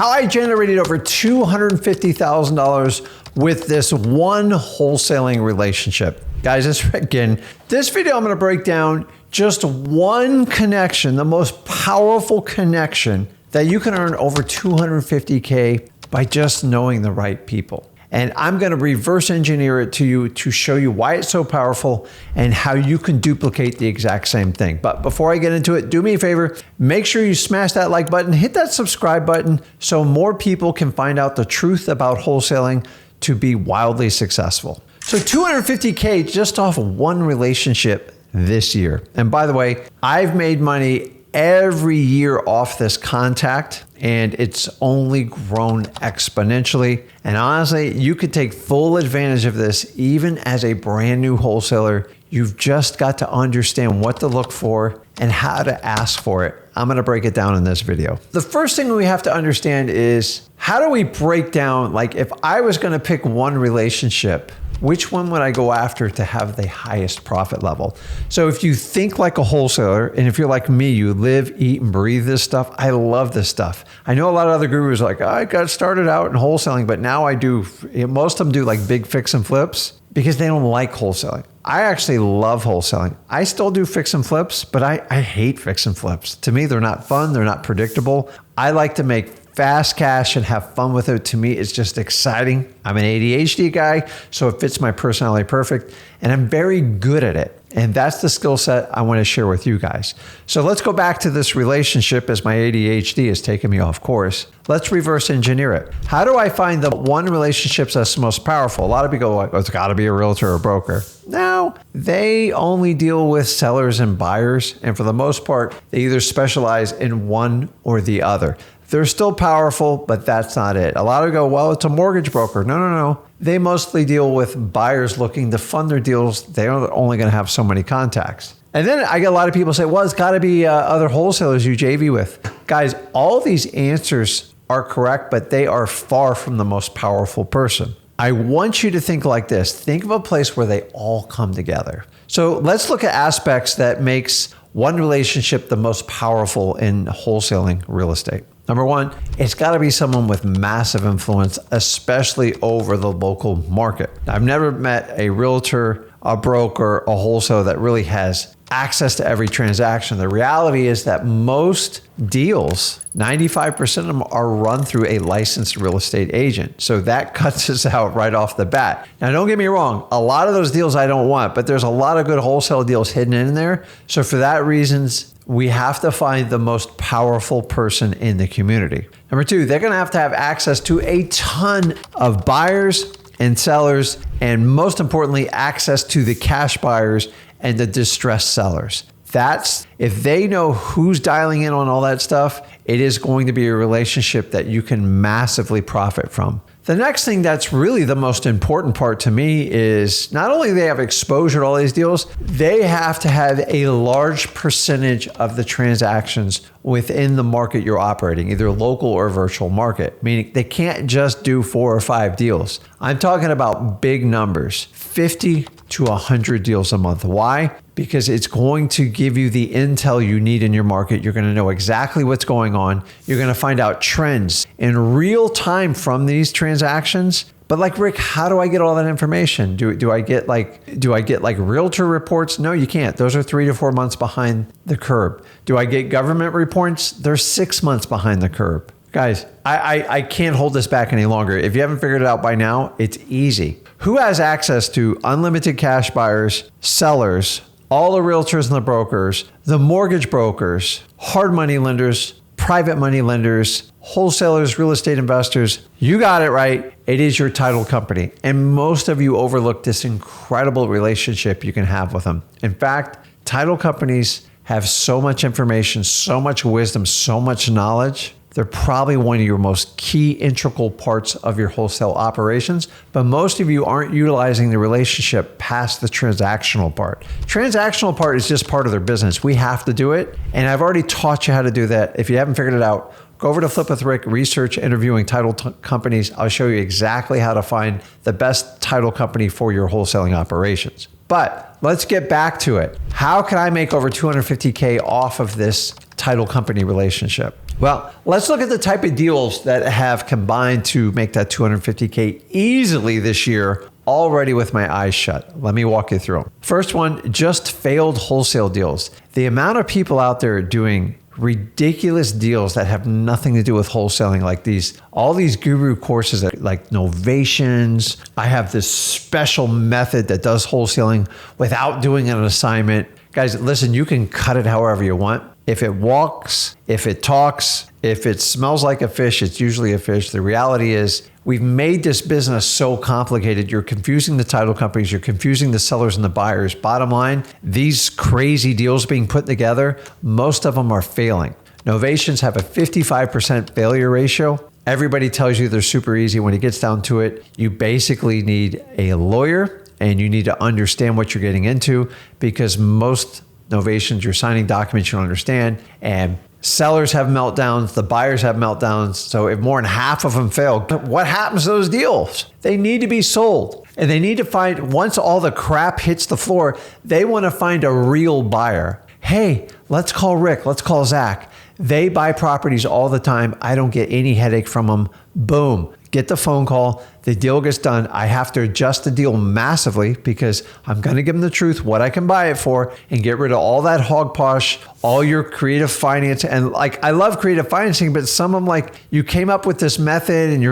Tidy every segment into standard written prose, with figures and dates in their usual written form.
how I generated over $250,000 with this one wholesaling relationship. Guys, it's Rick Ginn. This video, I'm going to break down just one connection, the most powerful connection that you can earn over $250K by just knowing the right people. And I'm going to reverse engineer it to you to show you why it's so powerful and how you can duplicate the exact same thing. But before I get into it, do me a favor, make sure you smash that like button, hit that subscribe button so more people can find out the truth about wholesaling to be wildly successful. So $250K just off of one relationship this year. And by the way, I've made money every year off this contact, and it's only grown exponentially. And honestly, you could take full advantage of this even as a brand new wholesaler. You've just got to understand what to look for and how to ask for it. I'm going to break it down in this video. The first thing we have to understand is, how do we break down, like if I was going to pick one relationship, which one would I go after to have the highest profit level? So if you think like a wholesaler, and if you're like me, you live, eat, and breathe this stuff. I love this stuff. I know a lot of other gurus are like, I got started out in wholesaling, but now I do, most of them do like big fix and flips because they don't like wholesaling. I actually love wholesaling. I still do fix and flips, but I hate fix and flips. To me, they're not fun. They're not predictable. I like to make fast cash and have fun with it. To me, it's just exciting. I'm an ADHD guy, so it fits my personality perfect, and I'm very good at it. And that's the skill set I want to share with you guys. So let's go back to this relationship as my ADHD is taking me off course. Let's reverse engineer it. How do I find the one relationship that's most powerful? A lot of people go like, oh, it's got to be a realtor or a broker. No, they only deal with sellers and buyers. And for the most part, they either specialize in one or the other. They're still powerful, but that's not it. A lot of go, well, it's a mortgage broker. No. They mostly deal with buyers looking to fund their deals. They're only going to have so many contacts. And then I get a lot of people say, well, it's got to be other wholesalers you JV with. Guys, all these answers are correct, but they are far from the most powerful person. I want you to think like this. Think of a place where they all come together. So let's look at aspects that makes one relationship the most powerful in wholesaling real estate. Number one, it's got to be someone with massive influence, especially over the local market. I've never met a realtor, a broker, a wholesaler that really has access to every transaction. The reality is that most deals, 95% of them are run through a licensed real estate agent. So that cuts us out right off the bat. Now, don't get me wrong. A lot of those deals I don't want, but there's a lot of good wholesale deals hidden in there. So for that reasons, we have to find the most powerful person in the community. Number two, they're going to have access to a ton of buyers and sellers, and most importantly, access to the cash buyers and the distressed sellers. That's, if they know who's dialing in on all that stuff, it is going to be a relationship that you can massively profit from. The next thing that's really the most important part to me is not only do they have exposure to all these deals, they have to have a large percentage of the transactions within the market you're operating, either local or virtual market, meaning they can't just do 4 or 5 deals. I'm talking about big numbers, 50 to 100 deals a month. Why? Because it's going to give you the intel you need in your market. You're going to know exactly what's going on. You're going to find out trends in real time from these transactions. But like, Rick, how do I get all that information? Do I get like realtor reports? No, you can't. Those are 3 to 4 months behind the curve. Do I get government reports? They're 6 months behind the curve. Guys, I can't hold this back any longer. If you haven't figured it out by now, it's easy. Who has access to unlimited cash buyers, sellers, all the realtors and the brokers, the mortgage brokers, hard money lenders, private money lenders, wholesalers, real estate investors? You got it right. It is your title company. And most of you overlook this incredible relationship you can have with them. In fact, title companies have so much information, so much wisdom, so much knowledge. They're probably one of your most key integral parts of your wholesale operations, but most of you aren't utilizing the relationship past the transactional part. Transactional part is just part of their business. We have to do it, and I've already taught you how to do that. If you haven't figured it out, go over to Flip with Rick, research interviewing title companies. I'll show you exactly how to find the best title company for your wholesaling operations. But let's get back to it. How can I make over $250K off of this title company relationship? Well, let's look at the type of deals that have combined to make that 250K easily this year, already with my eyes shut. Let me walk you through them. First one, just failed wholesale deals. The amount of people out there doing ridiculous deals that have nothing to do with wholesaling, like all these guru courses like Novations. I have this special method that does wholesaling without doing an assignment. Guys, listen, you can cut it however you want. If it walks, if it talks, if it smells like a fish, it's usually a fish. The reality is we've made this business so complicated. You're confusing the title companies. You're confusing the sellers and the buyers. Bottom line, these crazy deals being put together, most of them are failing. Novations have a 55% failure ratio. Everybody tells you they're super easy. When it gets down to it, you basically need a lawyer and you need to understand what you're getting into, because most Novations, you're signing documents you don't understand, and sellers have meltdowns, the buyers have meltdowns. So if more than half of them fail, what happens to those deals? They need to be sold. And they need to find, once all the crap hits the floor, they want to find a real buyer. Hey, let's call Rick, let's call Zach. They buy properties all the time. I don't get any headache from them. Boom. Get the phone call. The deal gets done. I have to adjust the deal massively because I'm going to give them the truth, what I can buy it for, and get rid of all that hogposh, all your creative finance. And like, I love creative financing, but some of them, like, you came up with this method and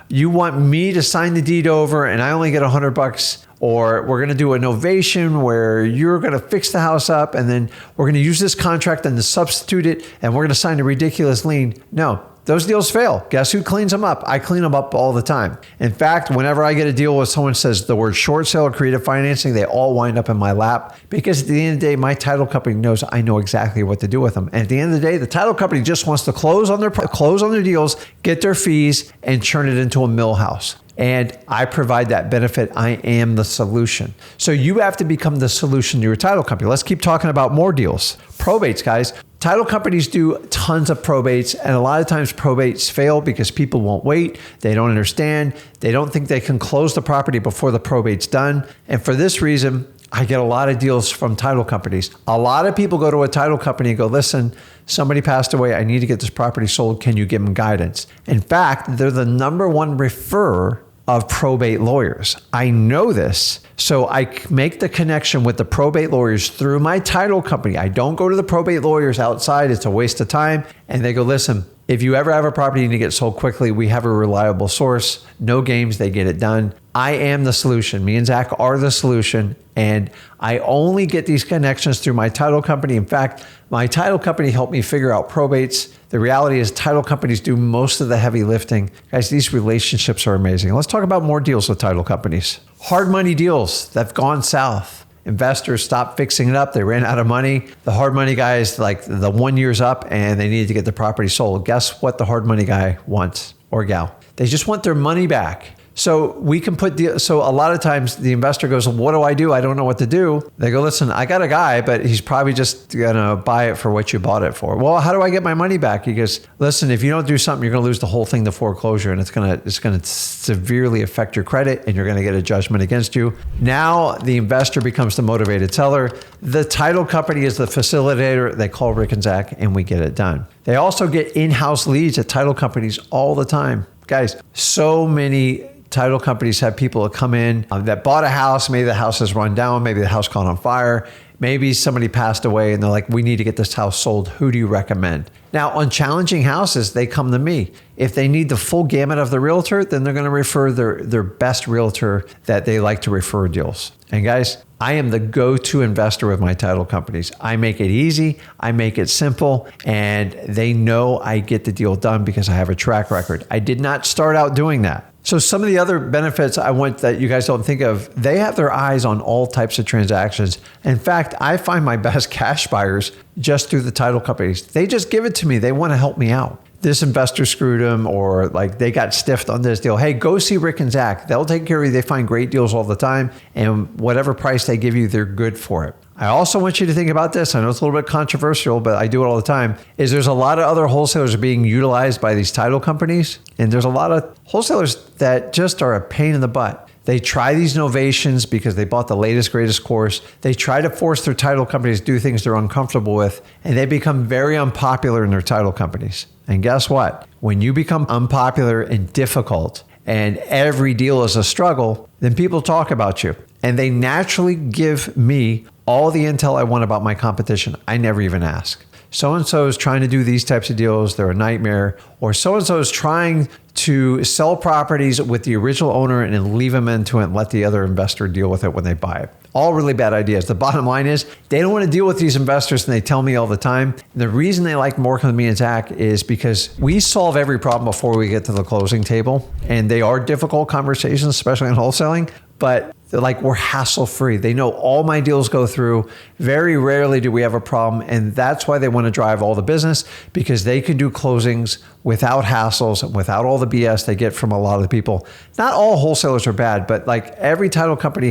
you want me to sign the deed over and I only get $100. Or we're going to do a novation where you're going to fix the house up and then we're going to use this contract and to substitute it and we're going to sign a ridiculous lien. No, those deals fail. Guess who cleans them up? I clean them up all the time. In fact, whenever I get a deal where someone says the word short sale or creative financing, they all wind up in my lap, because at the end of the day, my title company knows I know exactly what to do with them. And at the end of the day, the title company just wants to close on their deals, get their fees, and turn it into a mill house. And I provide that benefit. I am the solution. So you have to become the solution to your title company. Let's keep talking about more deals. Probates, guys. Title companies do tons of probates, and a lot of times probates fail because people won't wait. They don't understand. They don't think they can close the property before the probate's done. And for this reason, I get a lot of deals from title companies. A lot of people go to a title company and go, listen, somebody passed away. I need to get this property sold. Can you give them guidance? In fact, they're the number one referrer of probate lawyers. I know this. So I make the connection with the probate lawyers through my title company. I don't go to the probate lawyers outside. It's a waste of time. And they go, listen, if you ever have a property you need to get sold quickly, we have a reliable source. No games, they get it done. I am the solution. Me and Zach are the solution. And I only get these connections through my title company. In fact, my title company helped me figure out probates. The reality is title companies do most of the heavy lifting. Guys, these relationships are amazing. Let's talk about more deals with title companies. Hard money deals that have gone south. Investors stopped fixing it up. They ran out of money. The hard money guys, like the 1 year's up and they needed to get the property sold. Guess what the hard money guy wants, or gal? They just want their money back. So we can so a lot of times the investor goes, well, what do I do? I don't know what to do. They go, listen, I got a guy, but he's probably just going to buy it for what you bought it for. Well, how do I get my money back? He goes, listen, if you don't do something, you're going to lose the whole thing to foreclosure, and it's going to severely affect your credit, and you're going to get a judgment against you. Now the investor becomes the motivated seller. The title company is the facilitator. They call Rick and Zach, and we get it done. They also get in-house leads at title companies all the time. Guys, so many title companies have people that come in that bought a house. Maybe the house is run down. Maybe the house caught on fire. Maybe somebody passed away and they're like, we need to get this house sold. Who do you recommend? Now, on challenging houses, they come to me. If they need the full gamut of the realtor, then they're going to refer their best realtor that they like to refer deals. And guys, I am the go-to investor with my title companies. I make it easy. I make it simple. And they know I get the deal done because I have a track record. I did not start out doing that. So some of the other benefits I want that you guys don't think of, they have their eyes on all types of transactions. In fact, I find my best cash buyers just through the title companies. They just give it to me. They want to help me out. This investor screwed them, or like they got stiffed on this deal. Hey, go see Rick and Zach. They'll take care of you. They find great deals all the time. And whatever price they give you, they're good for it. I also want you to think about this. I know it's a little bit controversial, but I do it all the time, is there's a lot of other wholesalers being utilized by these title companies. And there's a lot of wholesalers that just are a pain in the butt. They try these novations because they bought the latest, greatest course. They try to force their title companies to do things they're uncomfortable with, and they become very unpopular in their title companies. And guess what? When you become unpopular and difficult and every deal is a struggle, then people talk about you and they naturally give me all the intel I want about my competition. I never even ask. So-and-so is trying to do these types of deals. They're a nightmare. Or so-and-so is trying to sell properties with the original owner and then leave them into it and let the other investor deal with it when they buy it. All really bad ideas. The bottom line is they don't want to deal with these investors and they tell me all the time. And the reason they like working with me and Zach is because we solve every problem before we get to the closing table. And they are difficult conversations, especially in wholesaling, but we're hassle-free. They know all my deals go through. Very rarely do we have a problem. And that's why they want to drive all the business, because they can do closings without hassles and without all the BS they get from a lot of the people. Not all wholesalers are bad, but every title company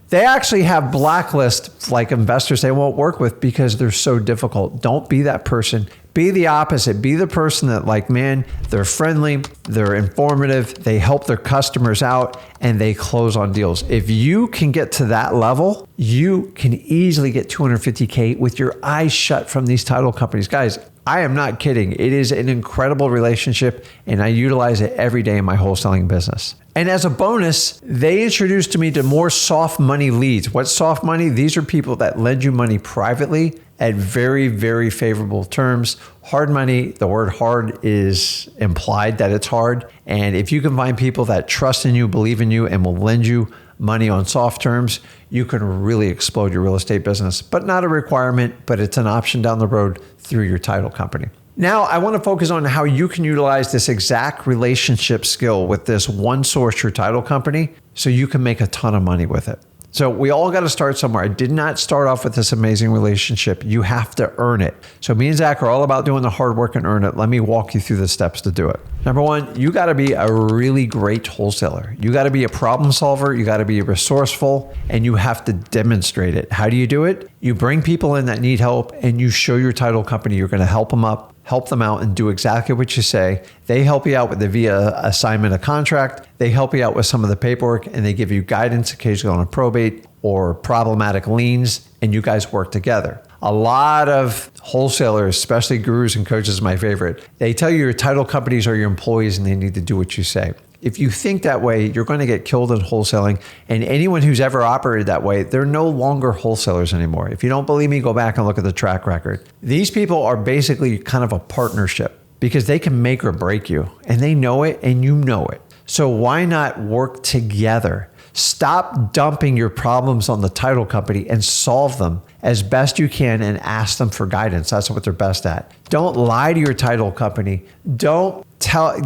they actually have blacklists like investors they won't work with because they're so difficult. Don't be that person. Be the opposite. Be the person that man, they're friendly, they're informative, they help their customers out, and they close on deals. If you can get to that level, you can easily get $250K with your eyes shut from these title companies. Guys, I am not kidding. It is an incredible relationship, and I utilize it every day in my wholesaling business. And as a bonus, they introduced me to more soft money leads. What's soft money? These are people that lend you money privately at very, very favorable terms. Hard money, the word hard is implied that it's hard. And if you can find people that trust in you, believe in you, and will lend you money on soft terms, you can really explode your real estate business. But not a requirement, but it's an option down the road through your title company. Now, I want to focus on how you can utilize this exact relationship skill with this one source, your title company, so you can make a ton of money with it. So we all got to start somewhere. I did not start off with this amazing relationship. You have to earn it. So me and Zach are all about doing the hard work and earn it. Let me walk you through the steps to do it. Number one, you got to be a really great wholesaler. You got to be a problem solver. You got to be resourceful, and you have to demonstrate it. How do you do it? You bring people in that need help, and you show your title company you're going to help them up, help them out, and do exactly what you say. They help you out with the via assignment of contract. They help you out with some of the paperwork, and they give you guidance occasionally on a probate or problematic liens, and you guys work together. A lot of wholesalers, especially gurus and coaches, my favorite, they tell you your title companies are your employees and they need to do what you say. If you think that way, you're going to get killed in wholesaling. And anyone who's ever operated that way, they're no longer wholesalers anymore. If you don't believe me, go back and look at the track record. These people are basically kind of a partnership because they can make or break you, and they know it and you know it. So why not work together? Stop dumping your problems on the title company and solve them as best you can and ask them for guidance. That's what they're best at. Don't lie to your title company. Don't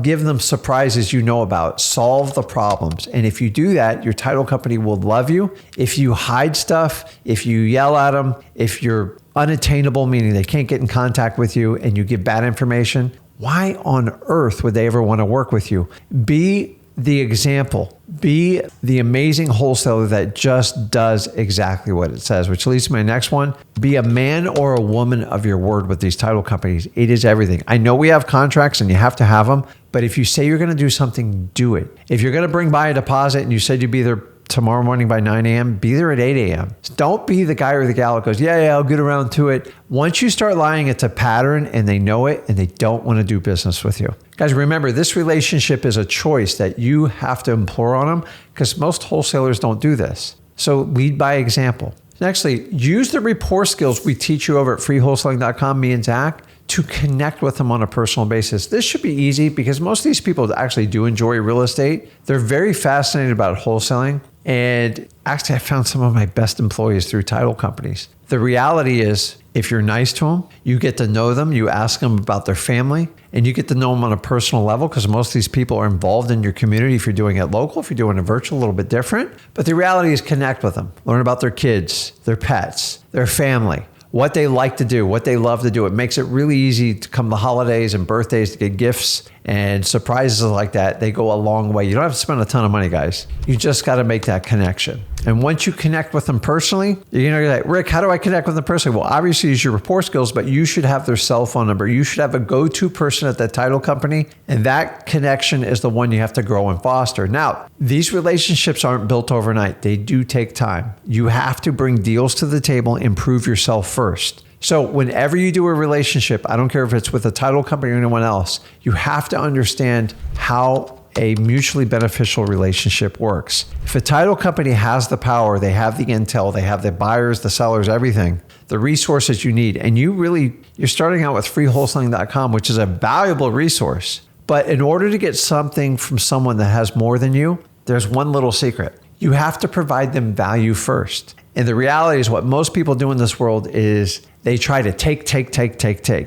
give them surprises you know about. Solve the problems. And if you do that, your title company will love you. If you hide stuff, if you yell at them, if you're unattainable, meaning they can't get in contact with you, and you give bad information, why on earth would they ever want to work with you? Be the example. Be the amazing wholesaler that just does exactly what it says, which leads to my next one. Be a man or a woman of your word with these title companies. It is everything. I know we have contracts and you have to have them, but if you say you're going to do something, do it. If you're going to bring by a deposit and you said you'd be there tomorrow morning by 9 a.m., be there at 8 a.m. Don't be the guy or the gal that goes, yeah, I'll get around to it. Once you start lying, it's a pattern and they know it and they don't want to do business with you. Guys, remember, this relationship is a choice that you have to implore on them because most wholesalers don't do this. So lead by example. Nextly, use the rapport skills we teach you over at freewholesaling.com, me and Zach, to connect with them on a personal basis. This should be easy because most of these people actually do enjoy real estate. They're very fascinated about wholesaling. And actually, I found some of my best employees through title companies. The reality is, if you're nice to them, you get to know them, you ask them about their family, and you get to know them on a personal level because most of these people are involved in your community. If you're doing it local, if you're doing it virtual, a little bit different. But the reality is connect with them. Learn about their kids, their pets, their family, what they like to do, what they love to do. It makes it really easy to come the holidays and birthdays to get gifts and surprises like that. They go a long way. You don't have to spend a ton of money, guys. You just got to make that connection. And once you connect with them personally, you're like, Rick, how do I connect with them personally? Well, obviously use your rapport skills, but you should have their cell phone number. You should have a go-to person at that title company. And that connection is the one you have to grow and foster. Now, these relationships aren't built overnight. They do take time. You have to bring deals to the table and prove yourself first. So whenever you do a relationship, I don't care if it's with a title company or anyone else, you have to understand how a mutually beneficial relationship works. If a title company has the power, they have the intel, they have the buyers, the sellers, everything, the resources you need, and you're starting out with freewholesaling.com, which is a valuable resource. But in order to get something from someone that has more than you, there's one little secret. You have to provide them value first. And the reality is what most people do in this world is they try to take.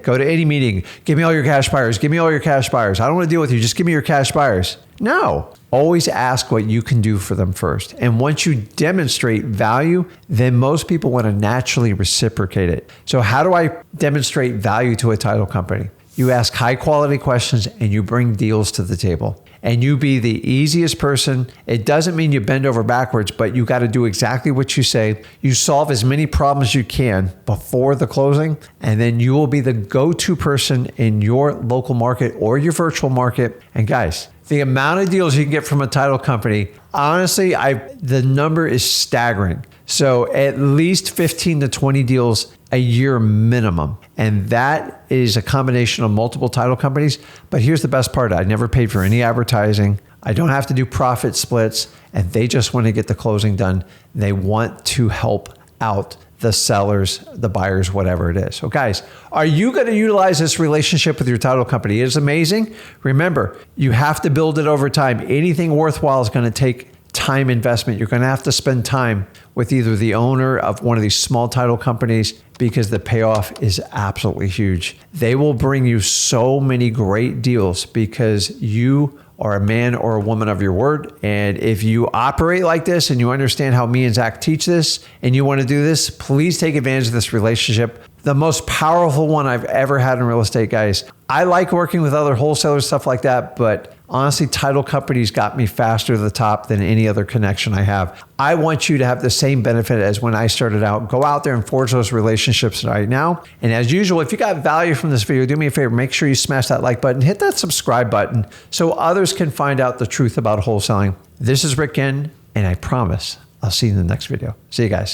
Go to any meeting. Give me all your cash buyers. Give me all your cash buyers. I don't want to deal with you. Just give me your cash buyers. No. Always ask what you can do for them first. And once you demonstrate value, then most people want to naturally reciprocate it. So how do I demonstrate value to a title company? You ask high quality questions and you bring deals to the table. And you be the easiest person. It doesn't mean you bend over backwards, but you got to do exactly what you say. You solve as many problems as you can before the closing, and then you will be the go-to person in your local market or your virtual market. And guys, the amount of deals you can get from a title company, honestly, the number is staggering. So at least 15 to 20 deals a year minimum. And that is a combination of multiple title companies. But here's the best part. I never paid for any advertising. I don't have to do profit splits. And they just want to get the closing done. They want to help out the sellers, the buyers, whatever it is. So guys, are you going to utilize this relationship with your title company? It is amazing. Remember, you have to build it over time. Anything worthwhile is going to take time investment. You're going to have to spend time with either the owner of one of these small title companies because the payoff is absolutely huge. They will bring you so many great deals because you are a man or a woman of your word. And if you operate like this and you understand how me and Zach teach this and you want to do this, please take advantage of this relationship. The most powerful one I've ever had in real estate, guys. I like working with other wholesalers, stuff like that, but honestly, title companies got me faster to the top than any other connection I have. I want you to have the same benefit as when I started out. Go out there and forge those relationships right now. And as usual, if you got value from this video, do me a favor, make sure you smash that like button, hit that subscribe button so others can find out the truth about wholesaling. This is Rick Ginn, and I promise I'll see you in the next video. See you guys.